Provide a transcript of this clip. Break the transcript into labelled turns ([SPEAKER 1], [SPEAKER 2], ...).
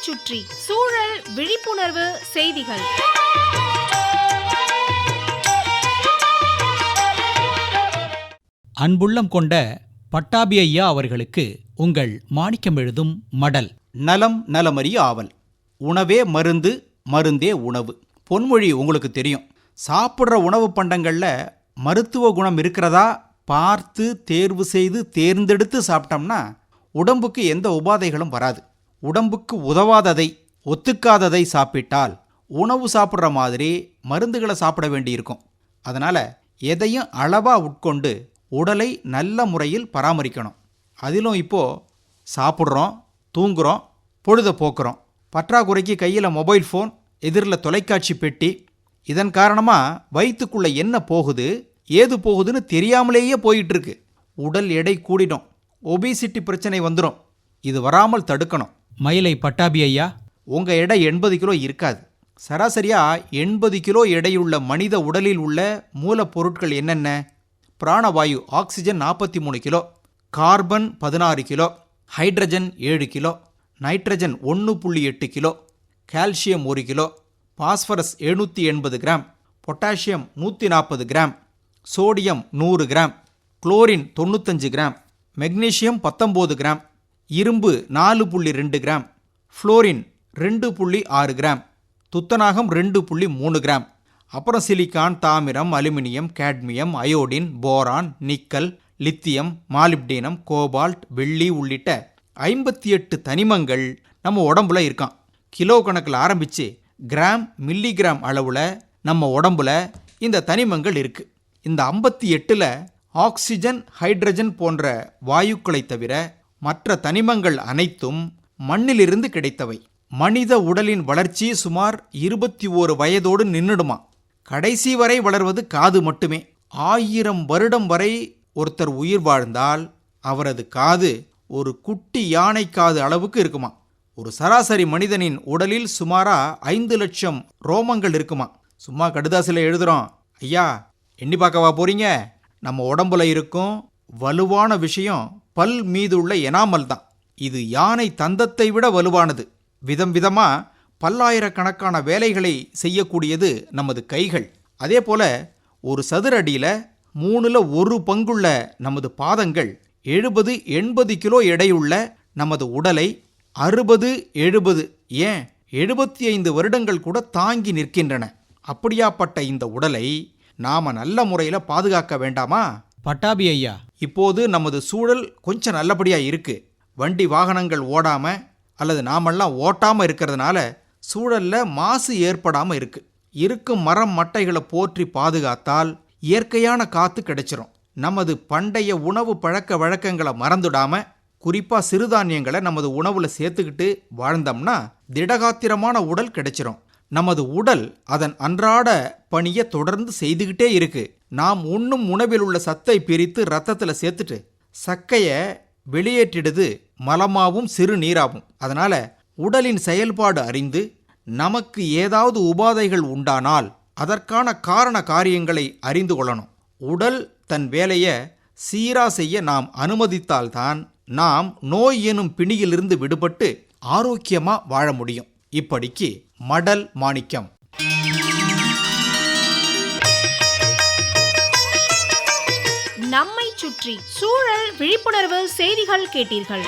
[SPEAKER 1] சுற்றி சூழல் விழிப்புணர்வு செய்திகள்.
[SPEAKER 2] அன்புள்ளம் கொண்ட பட்டாபி ஐயா அவர்களுக்கு உங்கள் மாணிக்கம் எழுதும் மடல்.
[SPEAKER 3] நலம் நலமறிய ஆவல். உணவே மருந்து, மருந்தே உணவு. பொன்மொழி உங்களுக்கு தெரியும். சாப்பிட்ற உணவு பண்டங்களில் மருத்துவ குணம் இருக்கிறதா பார்த்து தேர்வு செய்து தேர்ந்தெடுத்து சாப்பிட்டோம்னா உடம்புக்கு எந்த உபாதைகளும் வராது. உடம்புக்கு உதவாததை ஒத்துக்காததை சாப்பிட்டால் உணவு சாப்பிட்ற மாதிரி மருந்துகளை சாப்பிட வேண்டியிருக்கும். அதனால் எதையும் அளவாக உட்கொண்டு உடலை நல்ல முறையில் பராமரிக்கணும். அதிலும் இப்போது சாப்பிட்றோம், தூங்குகிறோம், பொழுதை போக்குறோம். பற்றாக்குறைக்கு கையில் மொபைல் ஃபோன், எதிரில் தொலைக்காட்சி பெட்டி. இதன் காரணமாக வயிற்றுக்குள்ளே என்ன போகுது ஏது போகுதுன்னு தெரியாமலேயே போயிட்டுருக்கு. உடல் எடை கூடிடும், ஒபிசிட்டி பிரச்சனை வந்துடும். இது வராமல் தடுக்கணும்.
[SPEAKER 2] மயிலை பட்டாபி ஐயா,
[SPEAKER 3] உங்கள் எடை 80 கிலோ இருக்காது. சராசரியாக 80 கிலோ எடையுள்ள மனித உடலில் உள்ள மூலப்பொருட்கள் என்னென்ன? பிராணவாயு oxygen 43 kilo, carbon 16 kilo, hydrogen 7 kilo, nitrogen 1.8 kilo, calcium 1 kilo, phosphorus 780 gram, potassium 140 gram, sodium 100 gram, chlorine 95 gram, magnesium 19 gram, இரும்பு 4.2 கிராம், ஃப்ளோரின் 2.6 கிராம், துத்தநாகம் 2.3 கிராம். அப்புறம் சிலிக்கான், தாமிரம், aluminium, cadmium, iodine, boron, nickel, lithium, molybdenum, cobalt, வெள்ளி உள்ளிட்ட 58 தனிமங்கள் நம்ம உடம்புல இருக்கான். கிலோ கணக்கில் ஆரம்பித்து கிராம் மில்லிகிராம் அளவில் நம்ம உடம்புல இந்த தனிமங்கள் இருக்குது. இந்த 58ல் ஆக்சிஜன், ஹைட்ரஜன் போன்ற வாயுக்களை தவிர மற்ற தனிமங்கள் அனைத்தும் மண்ணிலிருந்து கிடைத்தவை. மனித உடலின் வளர்ச்சி சுமார் 21 வயதோடு நின்றுடுமா. கடைசி வரை வளர்வது காது மட்டுமே. 1000 வருடம் வரை ஒருத்தர் உயிர் வாழ்ந்தால் அவரது காது ஒரு குட்டி யானை காது அளவுக்கு இருக்குமா. ஒரு சராசரி மனிதனின் உடலில் சுமாராக 5 லட்சம் ரோமங்கள் இருக்குமா. சும்மா கடுதாசில் எழுதுகிறோம், ஐயா எண்ணி பார்க்கவா போறீங்க? நம்ம உடம்புல இருக்கும் வலுவான விஷயம் பல் மீது உள்ள எனாமல் தான். இது யானை தந்தத்தை விட வலுவானது. விதம் விதமாக பல்லாயிரக்கணக்கான வேலைகளை செய்யக்கூடியது நமது கைகள். அதே போல் ஒரு சதுர அடியில் 1/3 பங்குள்ள நமது பாதங்கள் 70-80 கிலோ எடையுள்ள நமது உடலை 60-70 ஏன் 75 வருடங்கள் கூட தாங்கி நிற்கின்றன. அப்படியாப்பட்ட இந்த உடலை நாம நல்ல முறையில் பாதுகாக்க வேண்டாமா?
[SPEAKER 2] பட்டாபி ஐயா,
[SPEAKER 3] இப்போது நமது சூழல் கொஞ்சம் நல்லபடியாக இருக்கு. வண்டி வாகனங்கள் ஓடாம அல்லது நாமெல்லாம் ஓட்டாமல் இருக்கிறதுனால சூழலில் மாசு ஏற்படாமல் இருக்கு. இருக்கும் மரம் மட்டைகளை போற்றி பாதுகாத்தால் இயற்கையான காற்று கிடைச்சிரும். நமது பண்டைய உணவு பழக்க வழக்கங்களை மறந்துடாம குறிப்பாக சிறுதானியங்களை நமது உணவில் சேர்த்துக்கிட்டு வாழ்ந்தோம்னா திடகாத்திரமான உடல் கிடைச்சிரும். நமது உடல் அதன் அன்றாட பணியை தொடர்ந்து செய்துக்கிட்டே இருக்கு. நாம் உண்ணும் உணவில் உள்ள சத்தை பிரித்து ரத்தத்தில் சேர்த்துட்டு சக்கையை வெளியேற்றிடுது மலமாவும் சிறு நீராகும். அதனால உடலின் செயல்பாடு அறிந்து நமக்கு ஏதாவது உபாதைகள் உண்டானால் அதற்கான காரண காரியங்களை அறிந்து கொள்ளணும். உடல் தன் வேலையை சீரா செய்ய நாம் அனுமதித்தால்தான் நாம் நோய் எனும் பிணியிலிருந்து விடுபட்டு ஆரோக்கியமா வாழ முடியும். இப்படிக்கு மடல் மாணிக்கம்.
[SPEAKER 1] நம்மை சுற்றி சூழல் விழிப்புணர்வு செய்திகள் கேட்டீர்கள்.